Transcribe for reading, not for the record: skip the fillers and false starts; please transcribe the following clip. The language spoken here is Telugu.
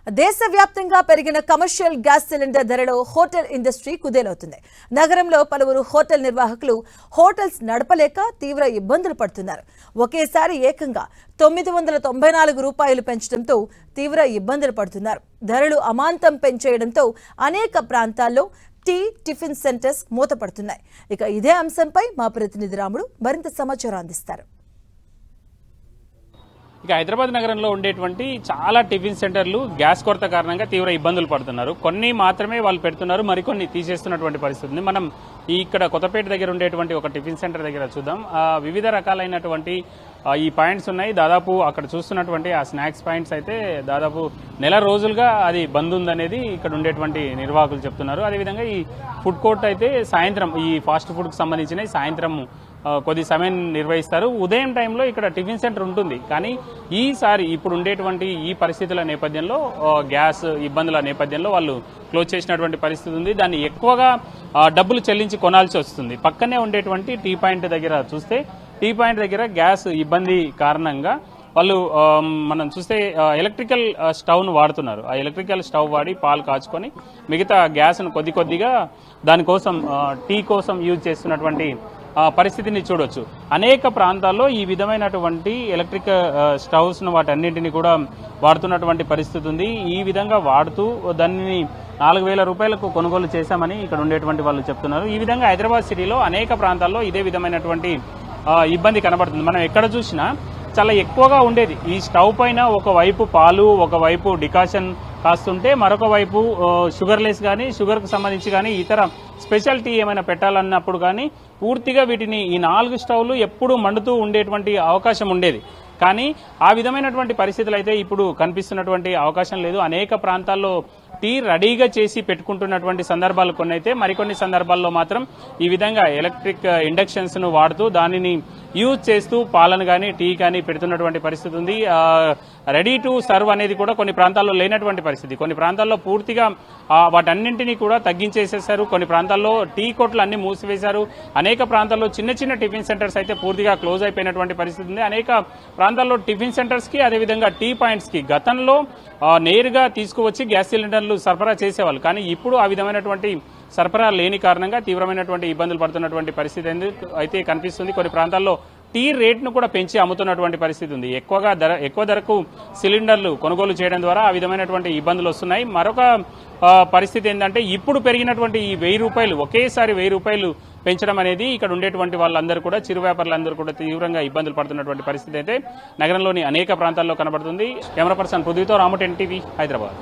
దేశవ్యాప్తంగా పెరిగిన కమర్షియల్ గ్యాస్ సిలిండర్ ధరలో హోటల్ ఇండస్ట్రీ కుదేలవుతుంది. నగరంలో పలువురు హోటల్ నిర్వాహకులు హోటల్స్ నడపలేక తీవ్ర ఇబ్బందులు పడుతున్నారు. ఒకేసారి ఏకంగా 994 రూపాయలు పెంచడంతో తీవ్ర ఇబ్బందులు పడుతున్నారు. ధరలు అమాంతం పెంచేయడంతో అనేక ప్రాంతాల్లో టిఫిన్ సెంటర్స్ మూతపడుతున్నాయి. ఇక ఇదే అంశంపై మా ప్రతినిధి రాముడు మరింత సమాచారం అందిస్తారు. ఇక హైదరాబాద్ నగరంలో ఉండేటువంటి చాలా టిఫిన్ సెంటర్లు గ్యాస్ కొరత కారణంగా తీవ్ర ఇబ్బందులు పడుతున్నారు. కొన్ని మాత్రమే వాళ్ళు పెడుతున్నారు, మరికొన్ని తీసేస్తున్నటువంటి పరిస్థితి ఉంది. మనం ఇక్కడ కొత్తపేట దగ్గర ఉండేటువంటి ఒక టిఫిన్ సెంటర్ దగ్గర చూద్దాం. వివిధ రకాలైనటువంటి ఈ పాయింట్స్ ఉన్నాయి. దాదాపు అక్కడ చూస్తున్నటువంటి ఆ స్నాక్స్ పాయింట్స్ అయితే దాదాపు నెల రోజులుగా అది బంద్ ఉందనేది ఇక్కడ ఉండేటువంటి నిర్వాహకులు చెప్తున్నారు. అదేవిధంగా ఈ ఫుడ్ కోర్ట్ అయితే సాయంత్రం ఈ ఫాస్ట్ ఫుడ్కి సంబంధించిన సాయంత్రం కొద్ది సమయం నిర్వహిస్తారు. ఉదయం టైంలో ఇక్కడ టిఫిన్ సెంటర్ ఉంటుంది. కానీ ఈసారి ఇప్పుడు ఉండేటువంటి ఈ పరిస్థితుల నేపథ్యంలో గ్యాస్ ఇబ్బందుల నేపథ్యంలో వాళ్ళు క్లోజ్ చేసినటువంటి పరిస్థితి ఉంది. దాన్ని ఎక్కువగా డబ్బులు చెల్లించి కొనాల్సి వస్తుంది. పక్కనే ఉండేటువంటి టీ పాయింట్ దగ్గర చూస్తే టీ పాయింట్ దగ్గర గ్యాస్ ఇబ్బంది కారణంగా వాళ్ళు మనం చూస్తే ఎలక్ట్రికల్ స్టవ్ను వాడుతున్నారు. ఆ ఎలక్ట్రికల్ స్టవ్ వాడి పాలు కాచుకొని మిగతా గ్యాస్ను కొద్దిగా దానికోసం టీ కోసం యూజ్ చేస్తున్నటువంటి పరిస్థితిని చూడొచ్చు. అనేక ప్రాంతాల్లో ఈ విధమైనటువంటి ఎలక్ట్రిక్ స్టవ్స్ను వాటన్నింటినీ కూడా వాడుతున్నటువంటి పరిస్థితి ఉంది. ఈ విధంగా వాడుతూ దాన్ని 4,000 రూపాయలకు కొనుగోలు చేశామని ఇక్కడ ఉండేటువంటి వాళ్ళు చెప్తున్నారు. ఈ విధంగా హైదరాబాద్ సిటీలో అనేక ప్రాంతాల్లో ఇదే విధమైనటువంటి ఇబ్బంది కనబడుతుంది. మనం ఎక్కడ చూసినా చాలా ఎక్కువగా ఉండేది. ఈ స్టవ్ పైన ఒకవైపు పాలు, ఒకవైపు డికాషన్ కాస్తుంటే మరొక వైపు షుగర్లెస్ కానీ షుగర్కు సంబంధించి కానీ ఇతర స్పెషల్ టీ ఏమైనా పెట్టాలన్నప్పుడు కానీ పూర్తిగా వీటిని ఈ 4 స్టవ్లు ఎప్పుడూ మండుతూ ఉండేటువంటి అవకాశం ఉండేది. కానీ ఆ విధమైనటువంటి పరిస్థితులు అయితే ఇప్పుడు కనిపిస్తున్నటువంటి అవకాశం లేదు. అనేక ప్రాంతాల్లో టీ రెడీగా చేసి పెట్టుకుంటున్నటువంటి సందర్భాలు కొన్ని అయితే, మరికొన్ని సందర్భాల్లో మాత్రం ఈ విధంగా ఎలక్ట్రిక్ ఇండక్షన్స్ ను వాడుతూ దానిని యూజ్ చేస్తూ పాలను కానీ టీ కానీ పెడుతున్నటువంటి పరిస్థితి ఉంది. రెడీ టు సర్వ్ అనేది కూడా కొన్ని ప్రాంతాల్లో లేనటువంటి పరిస్థితి. కొన్ని ప్రాంతాల్లో పూర్తిగా వాటన్నింటినీ కూడా తగ్గించేసేశారు. కొన్ని ప్రాంతాల్లో టీ కొట్లు అన్ని మూసివేశారు. అనేక ప్రాంతాల్లో చిన్న టిఫిన్ సెంటర్స్ అయితే పూర్తిగా క్లోజ్ అయిపోయినటువంటి పరిస్థితి ఉంది. అనేక ప్రాంతాల్లో టిఫిన్ సెంటర్స్ కి అదేవిధంగా టీ పాయింట్స్ కి గతంలో నేరుగా తీసుకువచ్చి గ్యాస్ సిలిండర్లు సరఫరా చేసేవాళ్ళు. కానీ ఇప్పుడు ఆ విధమైనటువంటి సరఫరా లేని కారణంగా తీవ్రమైనటువంటి ఇబ్బందులు పడుతున్నటువంటి పరిస్థితి అయితే కనిపిస్తుంది. కొన్ని ప్రాంతాల్లో టీ రేట్ను కూడా పెంచి అమ్ముతున్నటువంటి పరిస్థితి ఉంది. ఎక్కువ ధరకు సిలిండర్లు కొనుగోలు చేయడం ద్వారా ఆ విధమైనటువంటి ఇబ్బందులు వస్తున్నాయి. మరొక పరిస్థితి ఏంటంటే ఇప్పుడు పెరిగినటువంటి ఈ 1,000 రూపాయలు ఒకేసారి 1,000 రూపాయలు పెంచడం అనేది ఇక్కడ ఉండేటువంటి వాళ్ళందరూ కూడా చిరు వ్యాపారులందరూ కూడా తీవ్రంగా ఇబ్బందులు పడుతున్నటువంటి పరిస్థితి అయితే నగరంలోని అనేక ప్రాంతాల్లో కనబడుతుంది. కెమెరా పర్సన్ పృథ్వీతో రాము, 10 టీవీ, హైదరాబాద్.